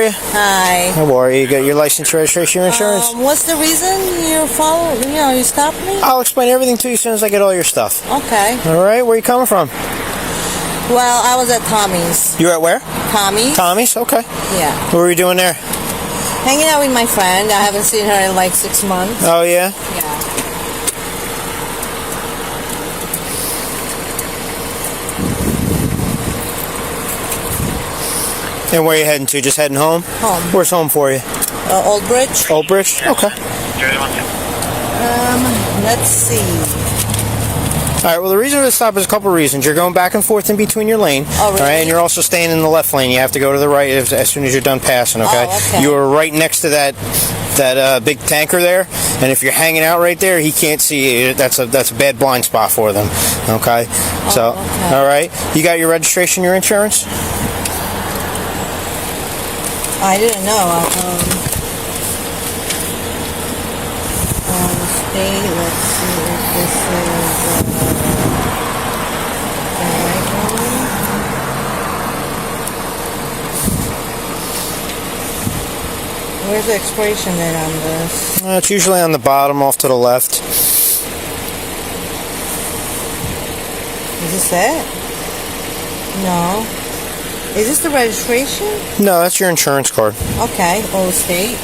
you? Hi. How are you? You got your license, registration, your insurance? What's the reason you stopped me? I'll explain everything to you as soon as I get all your stuff. Okay. All right, where are you coming from? Well, I was at Tommy's. You were at where? Tommy's. Tommy's? Okay. Yeah. What were you doing there? Hanging out with my friend. I haven't seen her in like 6 months. Oh, yeah? Yeah. And where are you heading to? Just heading home? Home. Where's home for you? Old Bridge. Old Bridge? Okay. Let's see. All right, well, the reason for the stop is a couple of reasons. You're going back and forth in between your lane. Oh, really? All right, and you're also staying in the left lane. You have to go to the right as soon as you're done passing, okay? Oh, okay. You are right next to that big tanker there, and if you're hanging out right there, he can't see you. That's a bad blind spot for them, okay? So, okay. all right. You got your registration, your insurance? I didn't know. Let's see if this is the right one. Where's the expiration date on this? It's usually on the bottom off to the left. Is this it? No. Is this the registration? No, that's your insurance card. Okay, Old State.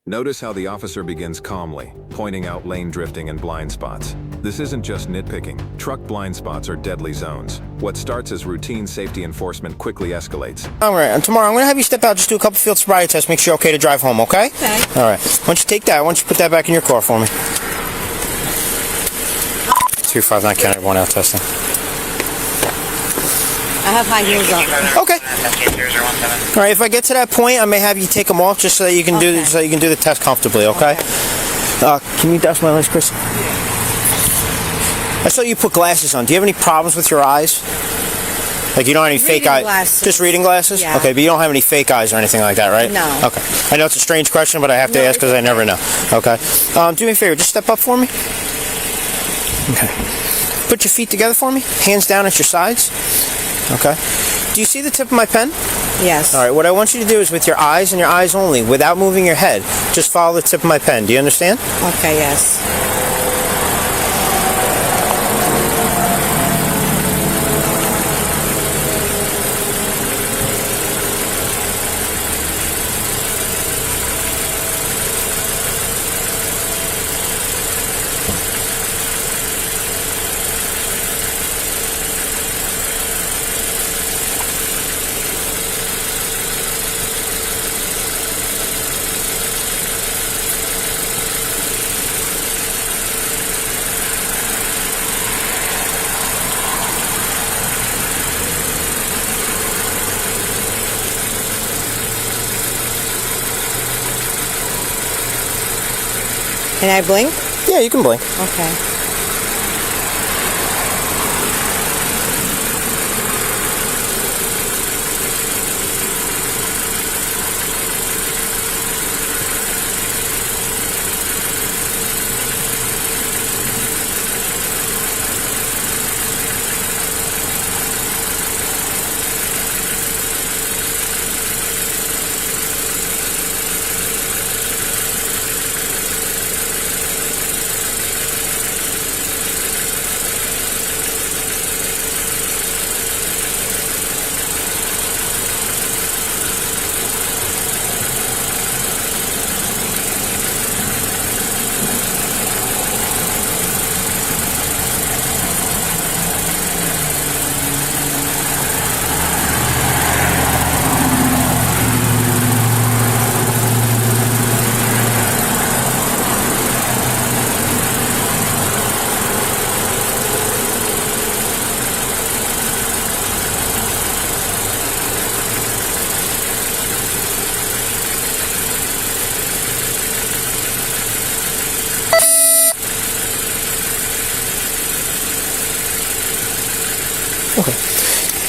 Notice how the officer begins calmly, pointing out lane drifting and blind spots. This isn't just nitpicking. Truck blind spots are deadly zones. What starts as routine safety enforcement quickly escalates. All right, and tomorrow I'm going to have you step out, just do a couple field sobriety tests, make sure you're okay to drive home, okay? Okay. All right. Why don't you take that? Why don't you put that back in your car for me? 259 County 1 out testing. I have high heels on. Okay. All right. If I get to that point, I may have you take them off just so that you can do the test comfortably. Okay. Can you dust my lens, Chris? I saw you put glasses on. Do you have any problems with your eyes? Like you don't have any fake eyes? Glasses. Just reading glasses? Yeah. Okay, but you don't have any fake eyes or anything like that, right? No. Okay. I know it's a strange question, but I have to ask because I never know. Okay. Do me a favor. Just step up for me. Okay. Put your feet together for me. Hands down at your sides. Okay. Do you see the tip of my pen? Yes. All right. What I want you to do is with your eyes and your eyes only, without moving your head, just follow the tip of my pen. Do you understand? Okay, yes. Can I blink? Yeah, you can blink. Okay.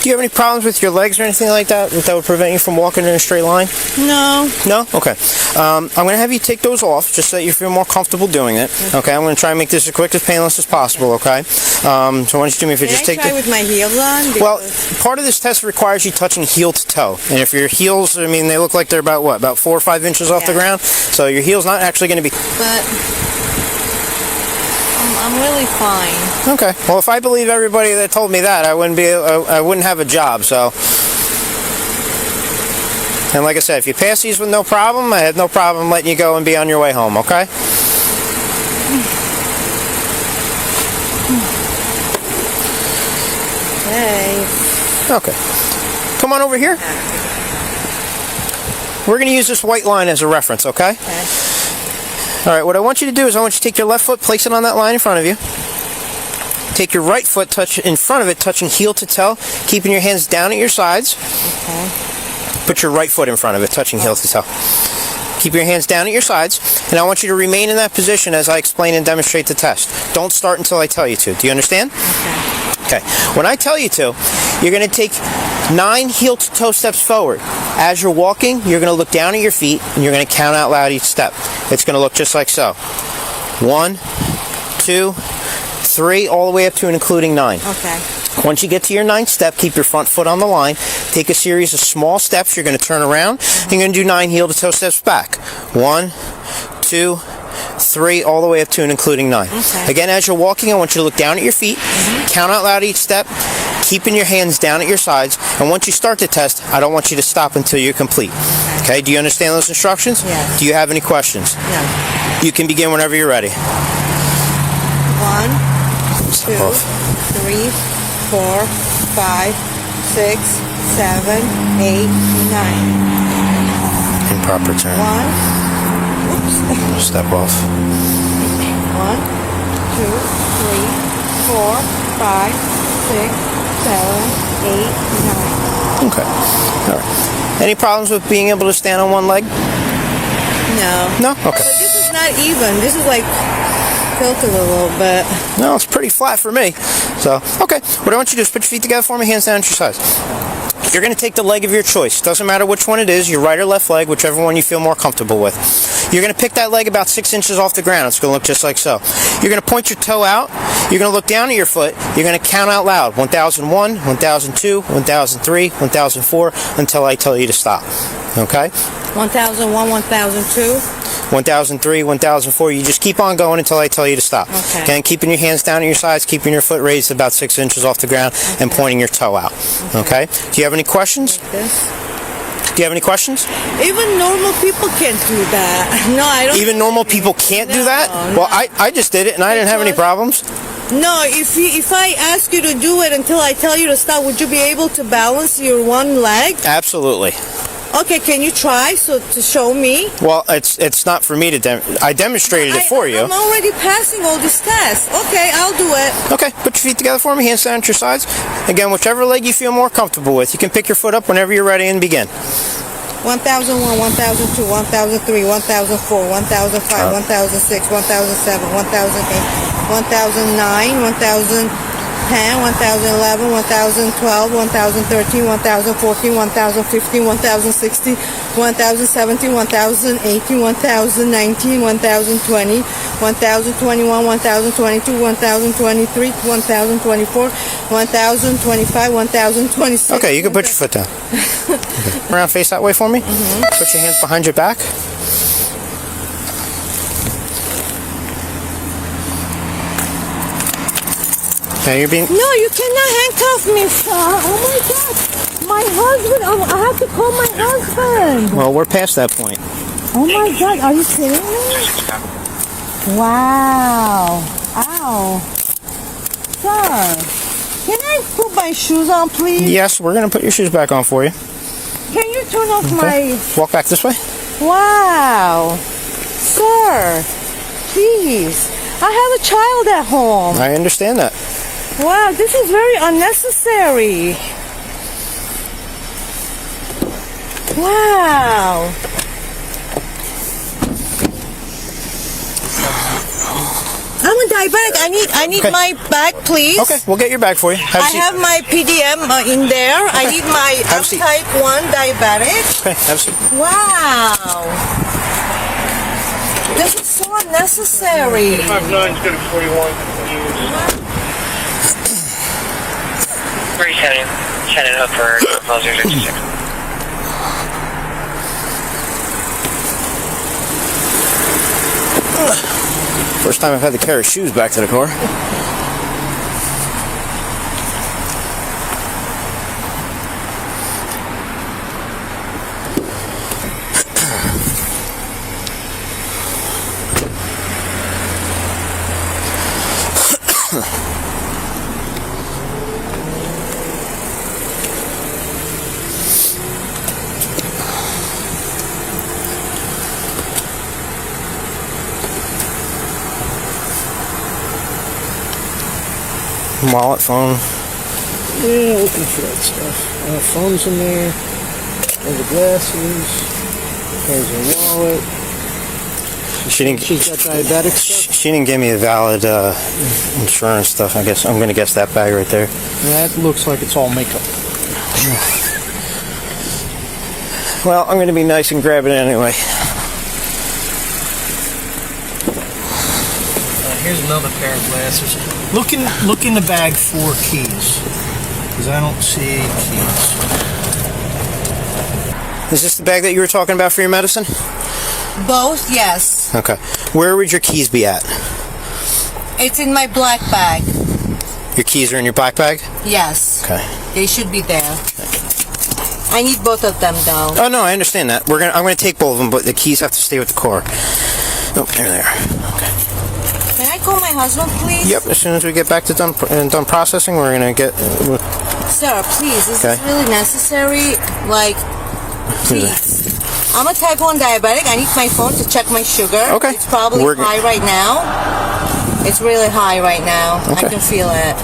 Do you have any problems with your legs or anything like that that would prevent you from walking in a straight line? No. No? Okay. I'm going to have you take those off just so that you feel more comfortable doing it. Okay, I'm going to try and make this as quick as painless as possible, okay? So why don't you do me if you just take Can I try with my heels on? Well, part of this test requires you touching heel to toe. And if your heels, I mean, they look like they're about, what, about 4 or 5 inches off the ground? So your heel's not actually going to be... But I'm really fine. Okay. Well, if I believe everybody that told me that, I wouldn't have a job, so... And like I said, if you pass these with no problem, I had no problem letting you go and be on your way home, okay? Hey. Okay. Come on over here. We're going to use this white line as a reference, okay? All right, what I want you to do is I want you to take your left foot, place it on that line in front of you. Take your right foot, touch in front of it, touching heel to toe, keeping your hands down at your sides. Okay. Put your right foot in front of it, touching heel to toe. Keep your hands down at your sides, and I want you to remain in that position as I explain and demonstrate the test. Don't start until I tell you to. Do you understand? Okay. When I tell you to, you're going to take 9 heel-to-toe steps forward. As you're walking, you're going to look down at your feet, and you're going to count out loud each step. It's going to look just like so. 1, 2, 3, all the way up to and including 9. Okay. Once you get to your 9th step, keep your front foot on the line. Take a series of small steps. You're going to turn around. You're going to do 9 heel-to-toe steps back. 1, 2, 3, all the way up to and including 9. Okay. Again, as you're walking, I want you to look down at your feet. Count out loud each step. Keeping your hands down at your sides. And once you start the test, I don't want you to stop until you're complete. Okay? Do you understand those instructions? Yes. Do you have any questions? No. You can begin whenever you're ready. 1, 2, 3, 4, 5, 6, 7, 8, 9. In proper turn. 1. Oops. Step off. 1, 2, 3, 4, 5, 6, 7, 8, 9. Okay. All right. Any problems with being able to stand on one leg? No. No? Okay. But this is not even. This is like tilted a little bit. No, it's pretty flat for me. So, okay. What I want you to do is put your feet together for me, hands down at your sides. You're going to take the leg of your choice. Doesn't matter which one it is, your right or left leg, whichever one you feel more comfortable with. You're going to pick that leg about 6 inches off the ground. It's going to look just like so. You're going to point your toe out. You're going to look down at your foot. You're going to count out loud. 1001, 1002, 1003, 1004, until I tell you to stop. Okay? 1001, 1002. 1003, 1004. You just keep on going until I tell you to stop. Okay. Again, keeping your hands down at your sides, keeping your foot raised about 6 inches off the ground, and pointing your toe out. Okay? Do you have any questions? Like this. Do you have any questions? Even normal people can't do that. No, I don't. Even normal people can't do that? No. Well, I just did it, and I didn't have any problems. No, if I ask you to do it until I tell you to stop, would you be able to balance your one leg? Absolutely. Okay, can you try to show me? Well, it's not for me to I demonstrated it for you. I'm already passing all these tests. Okay, I'll do it. Okay, put your feet together for me, hands down at your sides. Again, whichever leg you feel more comfortable with. You can pick your foot up whenever you're ready and begin. 1001, 1002, 1003, 1004, 1005, 1006, 1007, 1008, 1009, 1010, 1011, 1012, 1013, 1014, 1015, 1016, 1017, 1018, 1019, 1020, 1021, 1022, 1023, 1024, 1025, 1026. Okay, you can put your foot down. Okay. Around, face that way for me. Put your hands behind your back. Okay, you're being... No, you cannot handcuff me, sir. Oh my God. My husband, I have to call my husband. Well, we're past that point. Oh my God, are you kidding me? Wow. Ow. Sir, can I put my shoes on, please? Yes, we're going to put your shoes back on for you. Can you turn off my... Walk back this way. Wow. Sir, please. I have a child at home. I understand that. Wow, this is very unnecessary. Wow. I'm a diabetic. I need Okay. my bag, please. Okay, we'll get your bag for you. Have a I seat. have my PDM in there. I need my Have a seat. type 1 diabetic. Okay, have a seat. Wow. This is so unnecessary. 59 is good at 41. Where are you sending? Shannon Hook for 066. First time I've had to carry shoes back to the car. Wallet, phone. Yeah, looking for that stuff. Phone's in there. There's the glasses. There's a wallet. She's got diabetic stuff. She didn't give me a valid insurance stuff. I guess I'm gonna guess that bag right there. That looks like it's all makeup. Well, I'm gonna be nice and grab it anyway. Here's another pair of glasses. Look in the bag for keys, because I don't see keys. Is this the bag that you were talking about for your medicine? Both, yes. Okay. Where would your keys be at? It's in my black bag. Your keys are in your black bag? Yes. Okay. They should be there. I need both of them though. Oh no, I understand that. I'm gonna take both of them, but the keys have to stay with the car. Oh, there they are. Okay. Can I call my husband, please? Yep. As soon as we get back to done processing, we're gonna get. Sir, please, is this Okay. really necessary? Like, please. I'm a type 1 diabetic. I need my phone to check my sugar. Okay. It's probably high right now. It's really high right now. Okay. I can feel it.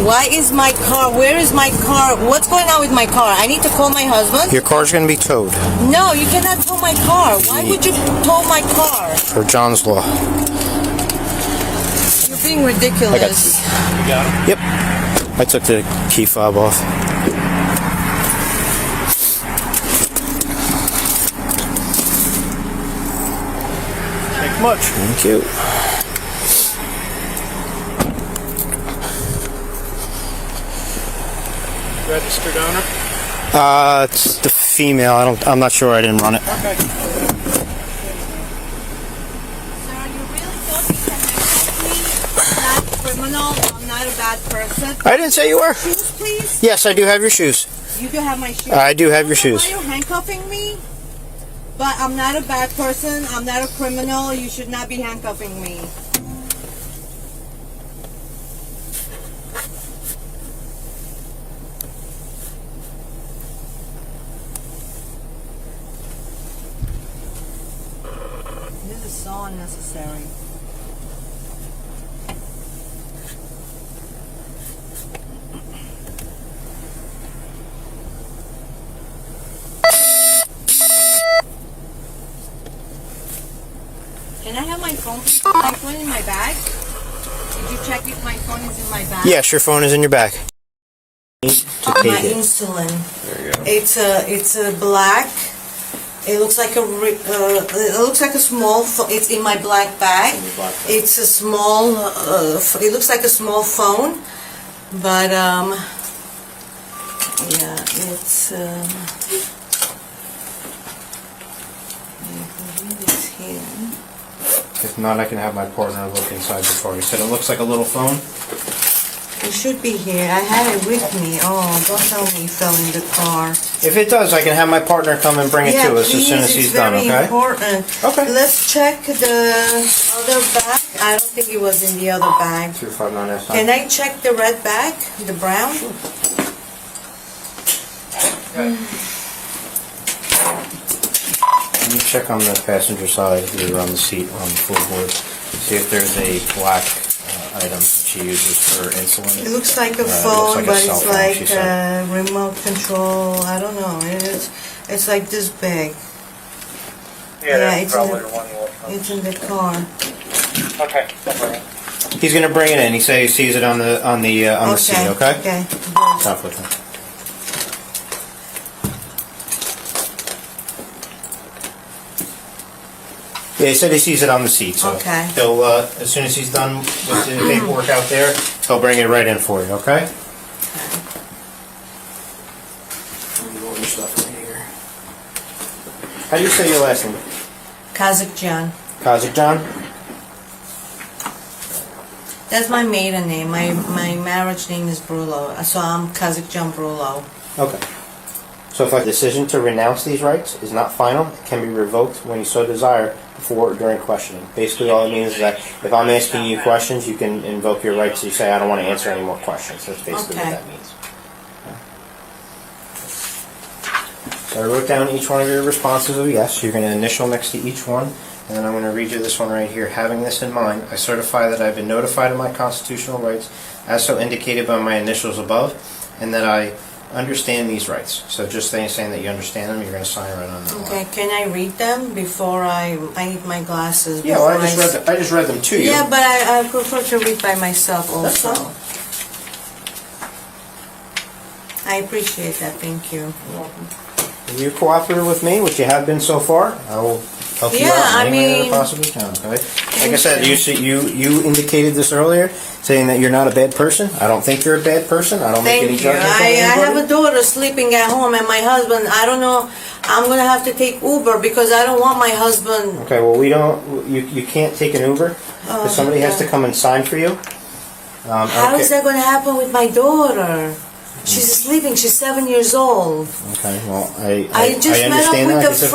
Why is my car? Where is my car? What's going on with my car? I need to call my husband. Your car's gonna be towed No, you cannot tow my car. Why would you tow my car? for John's Law. You're being ridiculous. You got them? Yep. I took the key fob off. Thank you much. Thank you. Registered owner. It's the female. I'm not sure. I didn't run it. Okay. Sir, you really thought you can make me bad criminal? I'm not a bad person. I didn't say you were. Shoes, please. Yes, I do have your shoes. You do have my shoes. I do have your I don't know shoes. why you're handcuffing me, but I'm not a bad person. I'm not a criminal. You should not be handcuffing me. This is so unnecessary. Can I have my phone? My phone in my bag? Did you check if my phone is in my bag? Yes, your phone is in your bag. To My take it. insulin. There you go. It's a black. It looks like a small. It's in my black bag. It's a small. It looks like a small phone, but yeah, it's. I believe it's here. If not, I can have my partner look inside the car. You said it looks like a little phone? It should be here. I had it with me. Oh, don't tell me it fell in the car. If it does, I can have my partner come and bring it to us as soon as he's done, it's very okay? important. Okay. Let's check the other bag. I don't think it was in the other bag. 259 S. Can I check the red bag? The brown? Can you check on the passenger side, either on the seat or on the floorboard? See if there's a black item she uses for insulin. It looks like a looks phone, like a but cell it's phone, she like said. remote control. I don't know. It's like this big. Yeah, that's it's probably in the one you want. It's in the car. Okay, no problem. He's gonna bring it in. He sees it on the seat. Okay. Okay. Stop with him. Yeah, he said he sees it on the seat. So Okay. he'll as soon as he's done with the paperwork out there, he'll bring it right in for you. Okay. All your stuff right here. How do you say your last name? Kazakhstan. Kazakhstan? That's my maiden name. My marriage name is Brulo, so I'm Kazakhstan Brulo. Okay. So if a decision to renounce these rights is not final, it can be revoked when you so desire before or during questioning. Basically all it means is that if I'm asking you questions, you can invoke your rights. You say, I don't want to answer any more questions. That's basically Okay. what that means. So I wrote down each one of your responses of yes. You're going to initial next to each one. And then I'm going to read you this one right here. Having this in mind, I certify that I've been notified of my constitutional rights as so indicated by my initials above, and that I understand these rights. So just saying that you understand them, you're going to sign right on that Okay, line. can I read them before I need my glasses? Yeah, well, before I just read them to you. Yeah, but I prefer to read by myself That's also. fine. I appreciate that, thank you. If you're cooperative with me, which you have been so far, I will help you Yeah, out in any I way that I mean- possibly can. Okay? Like I said, you indicated this earlier, saying that you're not a bad person. I don't think you're a bad person. I don't make any Thank you. judgments on I have anybody. a daughter sleeping at home, and my husband, I don't know, I'm going to have to take Uber because I don't want my husband. Okay, well, you can't take an Uber, because somebody has to come and sign for you. How is that going to happen with my daughter? She's sleeping, she's 7 years old. Okay, well, I just met up understand with that. a Like I said,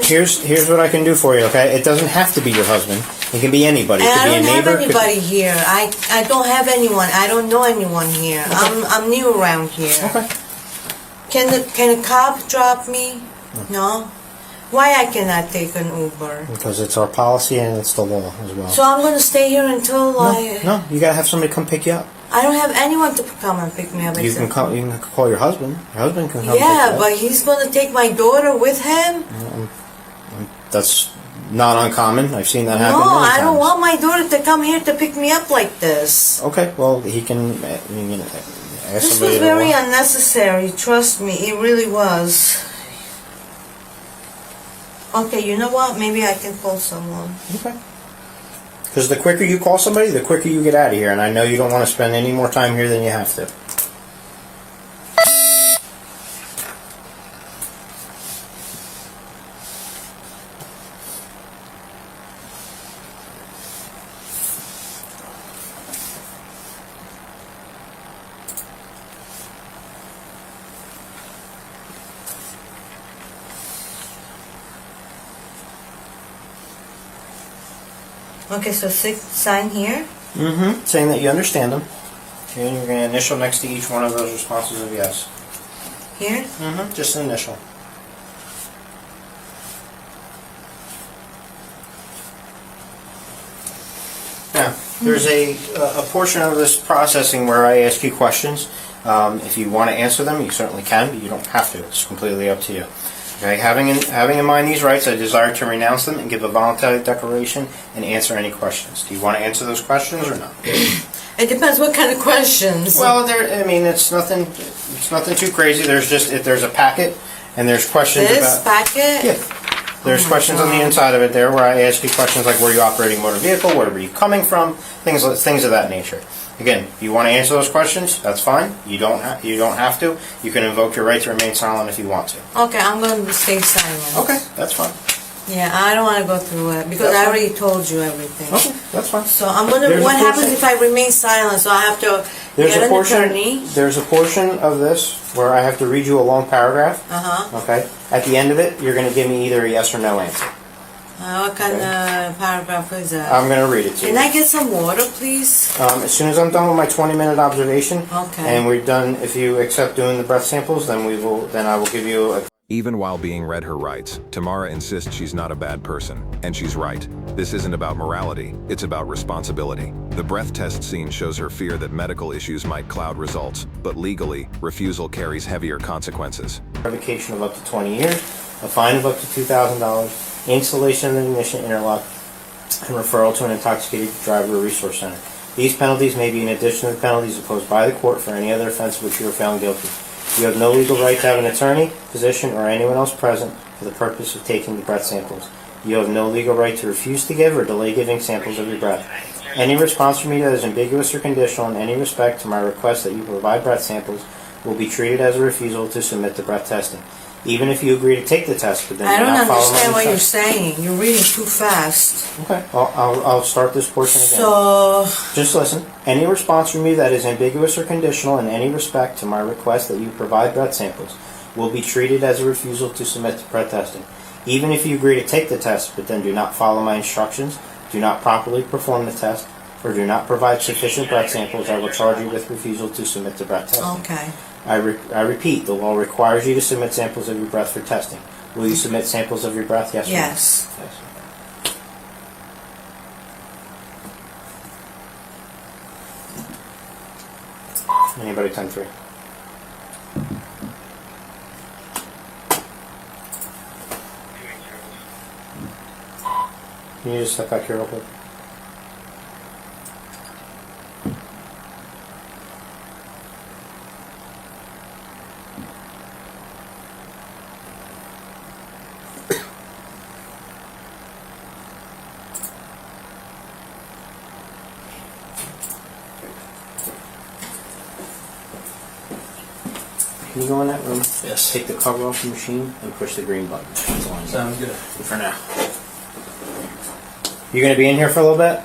friend. Here's what I can do for you, okay? It doesn't have to be your husband. It can be anybody. It And could I be a don't have neighbor. anybody here. I don't have anyone. I don't know anyone here. I'm new around here. Okay. Can a cop drop me? No. Why I cannot take an Uber? Because it's our policy and it's the law as well. So I'm gonna stay here until No, you gotta have somebody come pick you up. I don't have anyone to come and pick me up. You can except- You can call your husband. Your husband can come. Yeah, pick you up. but he's gonna take my daughter with him. That's not uncommon. I've seen that happen. No, many I don't times. want my daughter to come here to pick me up like this. Okay, well he can. You know, ask This somebody was to very walk. unnecessary. Trust me, it really was. Okay, you know what? Maybe I can call someone. Okay. Because the quicker you call somebody, the quicker you get out of here. And I know you don't want to spend any more time here than you have to. Okay, so sign here. Mm-hmm. Saying that you understand them. And you're going to initial next to each one of those responses of yes. Here. Mm-hmm. Just an initial. Now, there's a portion of this processing where I ask you questions. If you want to answer them, you certainly can, but you don't have to. It's completely up to you. Okay, having in mind these rights, I desire to renounce them and give a voluntary declaration and answer any questions. Do you want to answer those questions or not? It depends what kind of questions. Well, I mean, it's nothing too crazy. There's a packet, and there's questions this about. packet. Yeah. There's Oh my questions on the God. inside of it there where I ask you questions like, were you operating a motor vehicle? Where were you coming from? Things of that nature. Again, if you want to answer those questions, that's fine. You don't have to. You can invoke your right to remain silent if you want to. Okay, I'm going to stay silent. Okay, that's fine. Yeah, I don't want to go through it because That's I fine. already told you everything. Okay, that's fine. So I'm gonna. There's a What happens portion- if I remain silent? So I have to There's get a an portion. attorney. There's a portion of this where I have to read you a long paragraph. Okay. At the end of it, you're going to give me either a yes or no answer. What kind of paragraph is that? I'm going to read it to you. Can I get some water, please? As soon as I'm done with my 20-minute observation, Okay. and we're done, if you accept doing the breath samples, then I will give you a. Even while being read her rights, Tamara insists she's not a bad person. And she's right. This isn't about morality, it's about responsibility. The breath test scene shows her fear that medical issues might cloud results, but legally, refusal carries heavier consequences. Revocation of up to 20 years, a fine of up to $2,000, installation of the ignition interlock, and referral to an intoxicated driver resource center. These penalties may be in addition to the penalties imposed by the court for any other offense of which you are found guilty. You have no legal right to have an attorney, physician, or anyone else present for the purpose of taking the breath samples. You have no legal right to refuse to give or delay giving samples of your breath. Any response from me that is ambiguous or conditional in any respect to my request that you provide breath samples will be treated as a refusal to submit to breath testing. Even if you agree to take the test, but then I do don't not follow my understand what you're instructions. saying. You're reading too fast. Okay, well, I'll start this portion again. So, Just listen. Any response from you that is ambiguous or conditional in any respect to my request that you provide breath samples will be treated as a refusal to submit to breath testing. Even if you agree to take the test, but then do not follow my instructions, do not properly perform the test, or do not provide sufficient breath samples, I will charge you with refusal to submit to breath testing. okay. I repeat, the law requires you to submit samples of your breath for testing. Will you submit samples of your breath? Yes or no? Yes. Yes. Anybody 10-3? Can you just step back here real quick? Can you go in that room? Yes. Take the cover off the machine and push the green button. That's all I need. Sounds good. For now. You gonna be in here for a little bit?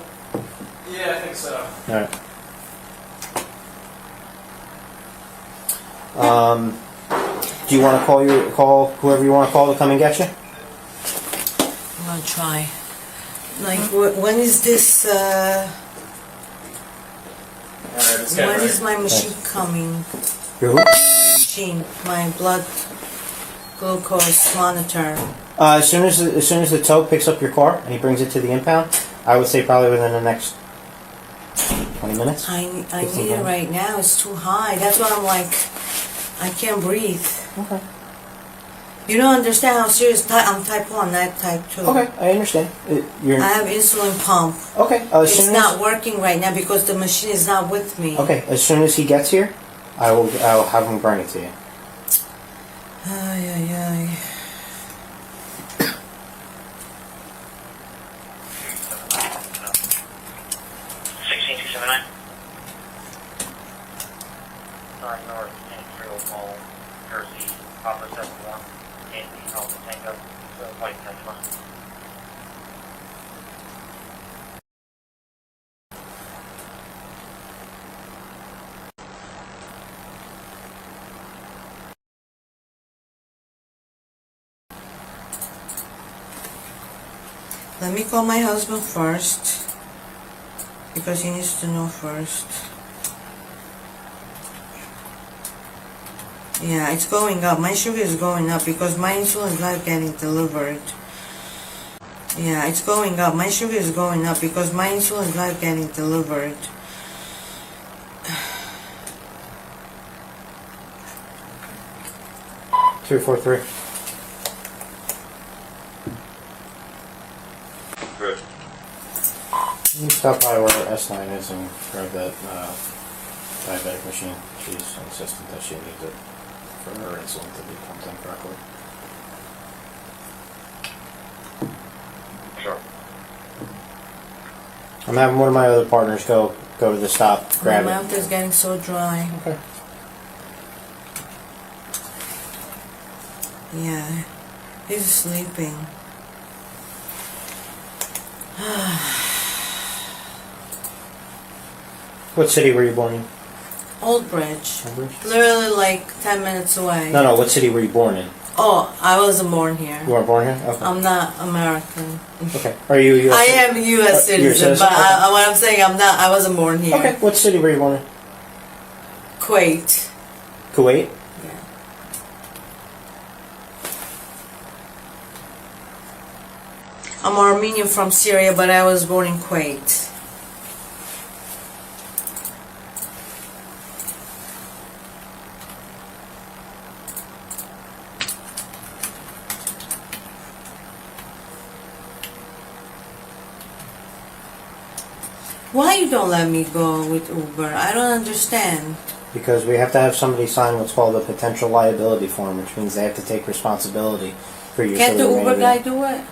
Yeah, I think so. Alright. Do you want to call whoever you want to call to come and get you? I'm gonna try. Like, when is this, when is my machine coming? Your who? Machine, my blood glucose monitor. As soon as the tow picks up your car and he brings it to the impound, I would say probably within the next 20 minutes. I 15 need it minutes. right now. It's too high. That's why I'm like, I can't breathe. Okay. You don't understand how serious I'm type 1, not type 2. Okay, I understand. You're I have insulin pump. okay. As It's soon not as, working right now because the machine is not with me. okay. As soon as he gets here, I'll have him bring it to you. Ay, ay, ay. North, Imperial Mall, Jersey, Papa 71, Andy, Alpha Tango, White Tesla. Let me call my husband first because he needs to know first. Yeah, it's going up. My sugar is going up because my insulin is not getting delivered. Yeah, it's going up. My sugar is going up because my insulin is not getting delivered. Two, 4, 3. Good. You stop by where S9 is and grab that diabetic machine. She's insistent that she needs it for her insulin to be pumped in correctly. Sure. I'm having one of my other partners go to the stop, My grab mouth it. is getting so dry. Okay. Yeah, he's sleeping. What city were you born in? Old Bridge. Old Bridge? Literally like 10 minutes away. No, what city were you born in? Oh, I wasn't born here. You weren't born here? Okay. I'm not American. Okay. Are you U.S. I am a U.S. You're a citizen, citizen? but Okay. what I'm saying, I wasn't born here. Okay. What city were you born in? Kuwait. Kuwait? Yeah. I'm Armenian from Syria, but I was born in Kuwait. Why you don't let me go with Uber? I don't understand. Because we have to have somebody sign what's called a potential liability form, which means they have to take responsibility for your. Can't the Uber guy do it?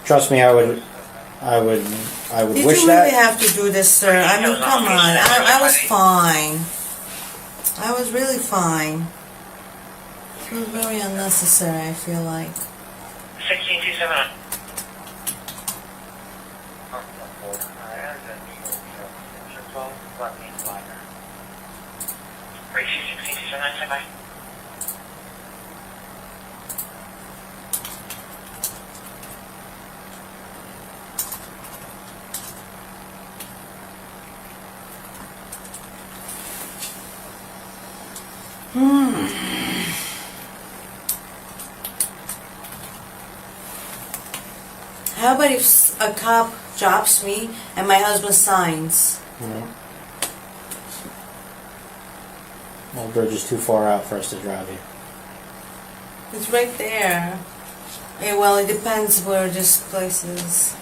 Trust me, I would Did wish you that. really have to do this, sir? I mean, come on. I was fine. I was really fine. It was very unnecessary, I feel like. 1627. How about if a cop drops me and my husband signs? Well, the bridge is too far out for us to drive you. It's right there. Yeah, well, it depends where this place is.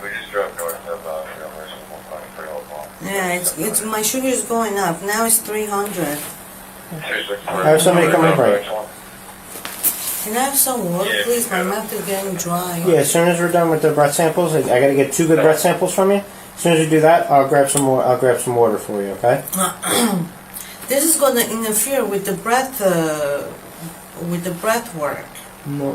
We just drove north of University Yeah, it's my sugar is going up. Now it's 300. Have somebody come in for you. Can I have some water, please? My mouth is getting dry. Yeah, as soon as we're done with the breath samples, I gotta get 2 good breath samples from you. As soon as we do that, I'll grab some more. I'll grab some water for you. Okay? This is going to interfere with the breath work. No.